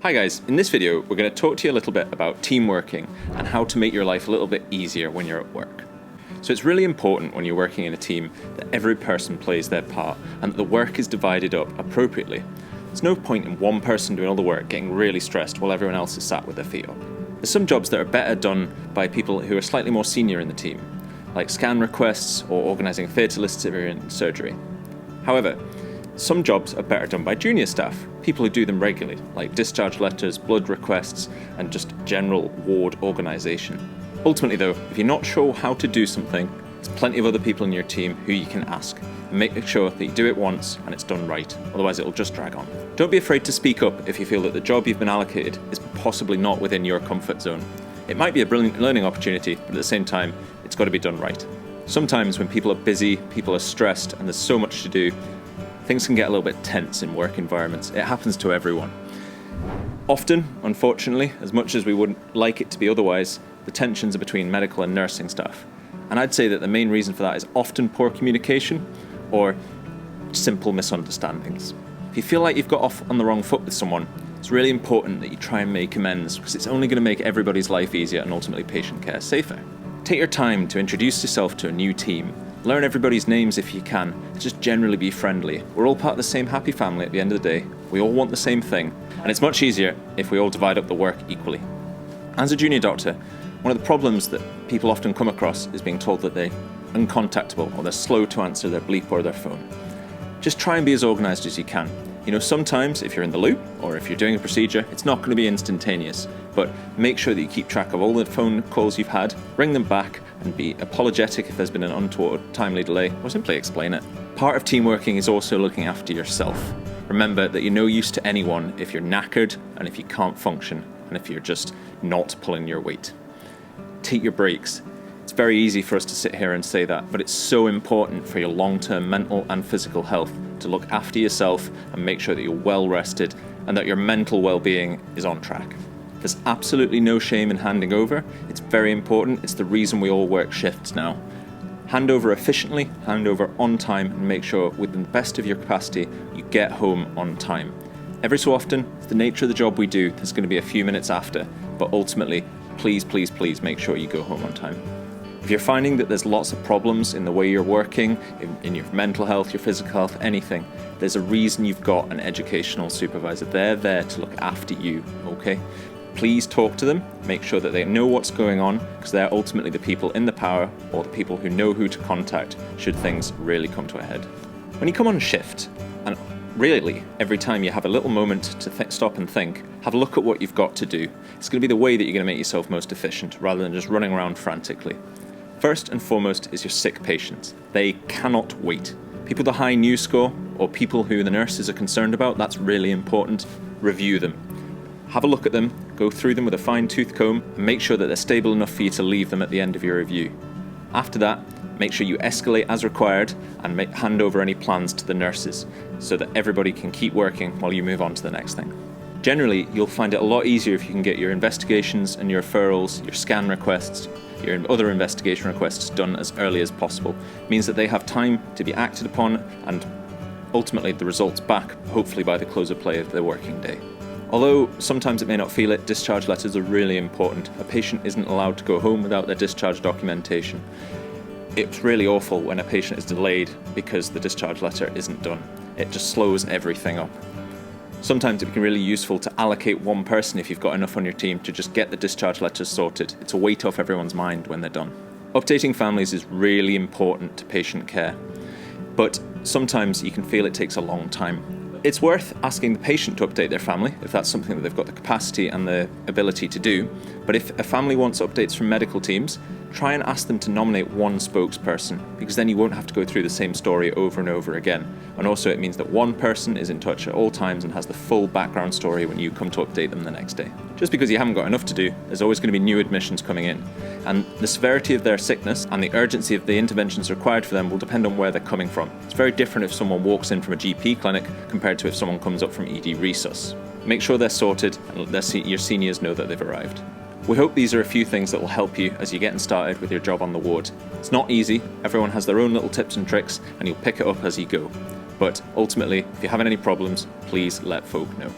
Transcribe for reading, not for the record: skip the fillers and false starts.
Hi guys, in this video we're going to talk to you a little bit about team working and how to make your life a little bit easier when you're at work. So it's really important when you're working in a team that every person plays their part and that the work is divided up appropriately. There's no point in one person doing all the work getting really stressed while everyone else is sat with their feet up. There's some jobs that are better done by people who are slightly more senior in the team, like scan requests or organising theatre lists if you're in surgery. However, some jobs are better done by junior staff, people who do them regularly, like discharge letters, blood requests, and just general ward organisation. Ultimately though, if you're not sure how to do something, there's plenty of other people in your team who you can ask, and make sure that you do it once and it's done right, otherwise it'll just drag on. Don't be afraid to speak up if you feel that the job you've been allocated is possibly not within your comfort zone. It might be a brilliant learning opportunity, but at the same time, it's got to be done right. Sometimes when people are busy, people are stressed, and there's so much to do, things can get a little bit tense in work environments. It happens to everyone. Often, unfortunately, as much as we wouldn't like it to be otherwise, the tensions are between medical and nursing staff. And I'd say that the main reason for that is often poor communication or simple misunderstandings. If you feel like you've got off on the wrong foot with someone, it's really important that you try and make amends because it's only going to make everybody's life easier and ultimately patient care safer. Take your time to introduce yourself to a new team. Learn everybody's names if you can. Just generally be friendly. We're all part of the same happy family at the end of the day. We all want the same thing. And it's much easier if we all divide up the work equally. As a junior doctor, one of the problems that people often come across is being told that they're uncontactable or they're slow to answer their bleep or their phone. Just try and be as organised as you can. You know, sometimes if you're in the loop or if you're doing a procedure, it's not going to be instantaneous, but make sure that you keep track of all the phone calls you've had, ring them back and be apologetic if there's been an untoward timely delay, or simply explain it. Part of team working is also looking after yourself. Remember that you're no use to anyone if you're knackered and if you can't function and if you're just not pulling your weight. Take your breaks. It's very easy for us to sit here and say that, but it's so important for your long-term mental and physical health to look after yourself and make sure that you're well rested and that your mental well-being is on track. There's absolutely no shame in handing over. It's very important. It's the reason we all work shifts now. Hand over efficiently, hand over on time, and make sure within the best of your capacity you get home on time. Every so often, it's the nature of the job we do, there's going to be a few minutes after, but ultimately, please make sure you go home on time. If you're finding that there's lots of problems in the way you're working, in your mental health, your physical health, anything, there's a reason you've got an educational supervisor. They're there to look after you, okay? Please talk to them, make sure that they know what's going on, because they're ultimately the people in the power or the people who know who to contact should things really come to a head. When you come on shift, and really every time you have a little moment to stop and think, have a look at what you've got to do. It's going to be the way that you're going to make yourself most efficient rather than just running around frantically. First and foremost is your sick patients. They cannot wait. People with a high news score or people who the nurses are concerned about, that's really important. Review them. Have a look at them, go through them with a fine-tooth comb and make sure that they're stable enough for you to leave them at the end of your review. After that, make sure you escalate as required and hand over any plans to the nurses so that everybody can keep working while you move on to the next thing. Generally, you'll find it a lot easier if you can get your investigations and your referrals, your scan requests, your other investigation requests done as early as possible. It means that they have time to be acted upon and ultimately the results back, hopefully by the close of play of their working day. Although sometimes it may not feel it, discharge letters are really important. A patient isn't allowed to go home without their discharge documentation. It's really awful when a patient is delayed because the discharge letter isn't done. It just slows everything up. Sometimes it can be really useful to allocate one person if you've got enough on your team to just get the discharge letters sorted. It's a weight off everyone's mind when they're done. Updating families is really important to patient care, but sometimes you can feel it takes a long time. It's worth asking the patient to update their family if that's something that they've got the capacity and the ability to do. But if a family wants updates from medical teams, try and ask them to nominate one spokesperson, because then you won't have to go through the same story over and over again. And also it means that one person is in touch at all times and has the full background story when you come to update them the next day. Just because you haven't got enough to do, there's always going to be new admissions coming in. And the severity of their sickness and the urgency of the interventions required for them will depend on where they're coming from. It's very different if someone walks in from a GP clinic compared to if someone comes up from ED resus. Make sure they're sorted and your seniors know that they've arrived. We hope these are a few things that will help you as you're getting started with your job on the ward. It's not easy, everyone has their own little tips and tricks, and you'll pick it up as you go. But ultimately, if you're having any problems, please let folk know.